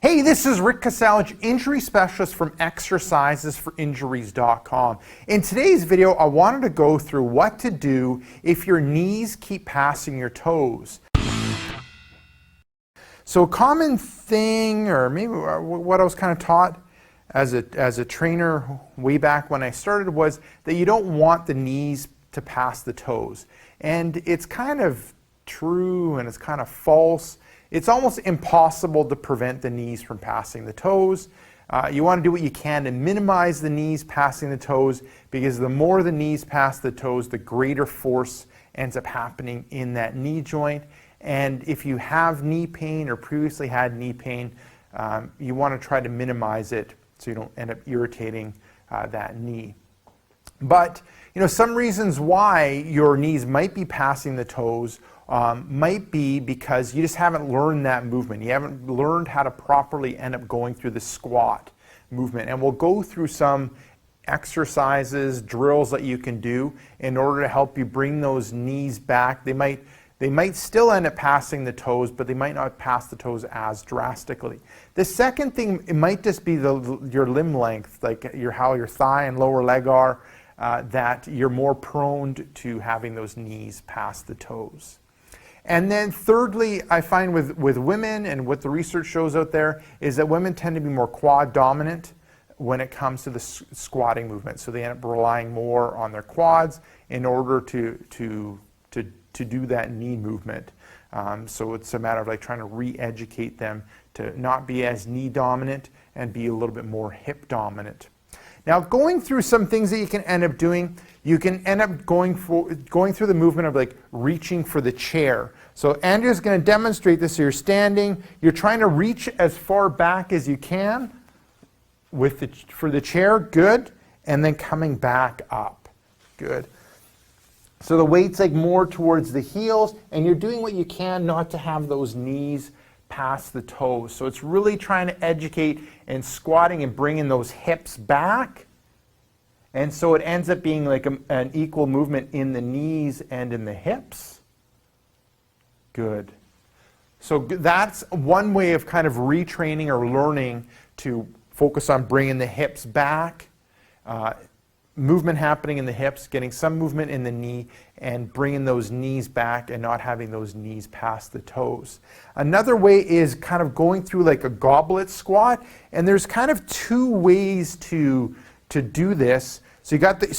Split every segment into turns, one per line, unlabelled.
Hey, this is Rick Kasalich, injury specialist from exercisesforinjuries.com. In today's video, I wanted to go through what to do if your knees keep passing your toes. So a common thing, or maybe what I was kind of taught as a trainer way back when I started, was that you don't want the knees to pass the toes. And it's kind of true and it's kind of false. It's almost impossible to prevent the knees from passing the toes. You want to do what you can to minimize the knees passing the toes, because the more the knees pass the toes, the greater force ends up happening in that knee joint. And if you have knee pain or previously had knee pain, you want to try to minimize it so you don't end up irritating that knee. But some reasons why your knees might be passing the toes might be because you just haven't learned that movement. You haven't learned how to properly end up going through the squat movement. And we'll go through some exercises, drills that you can do in order to help you bring those knees back. They might still end up passing the toes, but they might not pass the toes as drastically. The second thing, it might just be your limb length, like how your thigh and lower leg are, that you're more prone to having those knees pass the toes. And then thirdly, I find with women, and what the research shows out there, is that women tend to be more quad dominant when it comes to the squatting movement. So they end up relying more on their quads in order to do that knee movement. So it's a matter of like trying to re-educate them to not be as knee dominant and be a little bit more hip dominant. Now, going through some things that you can end up doing, you can end up going through the movement of like reaching for the chair. So Andrew's going to demonstrate this. So you're standing, you're trying to reach as far back as you can for the chair, good, and then coming back up, good. So the weight's like more towards the heels, and you're doing what you can not to have those knees past the toes. So it's really trying to educate and squatting and bringing those hips back. And so it ends up being like an equal movement in the knees and in the hips. Good. So that's one way of kind of retraining or learning to focus on bringing the hips back. Movement happening in the hips, getting some movement in the knee, and bringing those knees back and not having those knees past the toes. Another way is kind of going through like a goblet squat, and there's kind of two ways to do this. So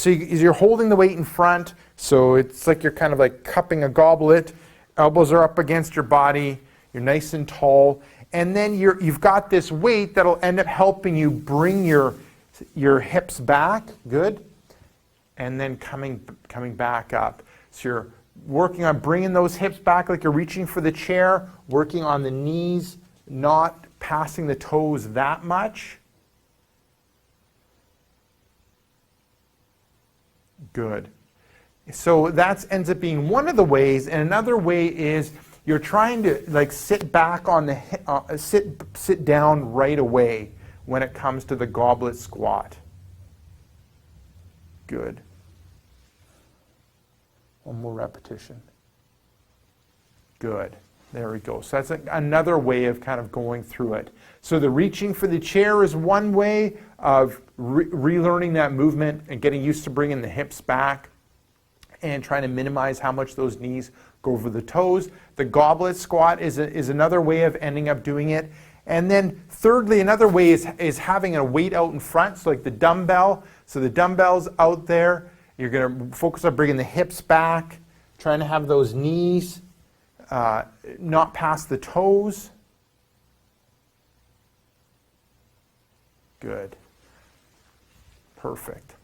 you're holding the weight in front, so it's like you're kind of like cupping a goblet, elbows are up against your body, you're nice and tall, and then you've got this weight that'll end up helping you bring your hips back, good, and then coming back up. So you're working on bringing those hips back like you're reaching for the chair, working on the knees, not passing the toes that much. Good. So that ends up being one of the ways, and another way is you're trying to like sit back on the sit down right away when it comes to the goblet squat. Good. One more repetition. Good. There we go. So that's another way of kind of going through it. So the reaching for the chair is one way of relearning that movement and getting used to bringing the hips back and trying to minimize how much those knees go over the toes. The goblet squat is another way of ending up doing it. And then thirdly, another way is having a weight out in front, so like the dumbbell. So the dumbbell's out there. You're going to focus on bringing the hips back, trying to have those knees not past the toes. Good. Perfect.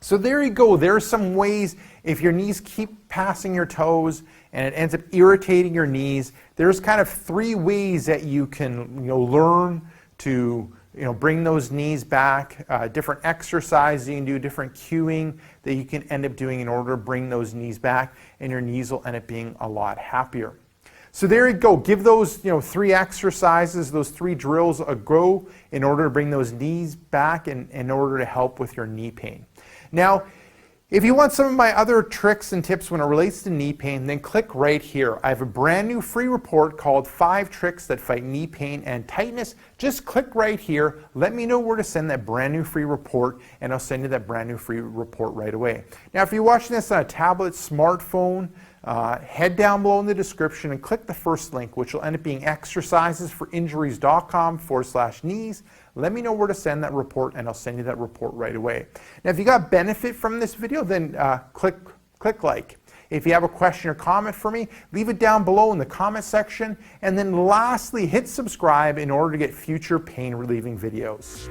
So there you go. There are some ways, if your knees keep passing your toes and it ends up irritating your knees, there's kind of three ways that you can learn to bring those knees back. Different exercises you can do, different cueing that you can end up doing in order to bring those knees back, and your knees will end up being a lot happier. So there you go. Give those three exercises, those three drills a go in order to bring those knees back and in order to help with your knee pain. Now, If you want some of my other tricks and tips when it relates to knee pain, then click right here. I have a brand new free report called 5 Tricks That Fight Knee Pain and Tightness. Just click right here. Let me know where to send that brand new free report, and I'll send you that brand new free report right away. Now, if you're watching this on a tablet, smartphone, head down below in the description and click the first link, which will end up being exercisesforinjuries.com/knees. Let me know where to send that report, and I'll send you that report right away. Now, if you got benefit from this video, then click like. If you have a question or comment for me, leave it down below in the comment section. And then lastly, hit subscribe in order to get future pain relieving videos.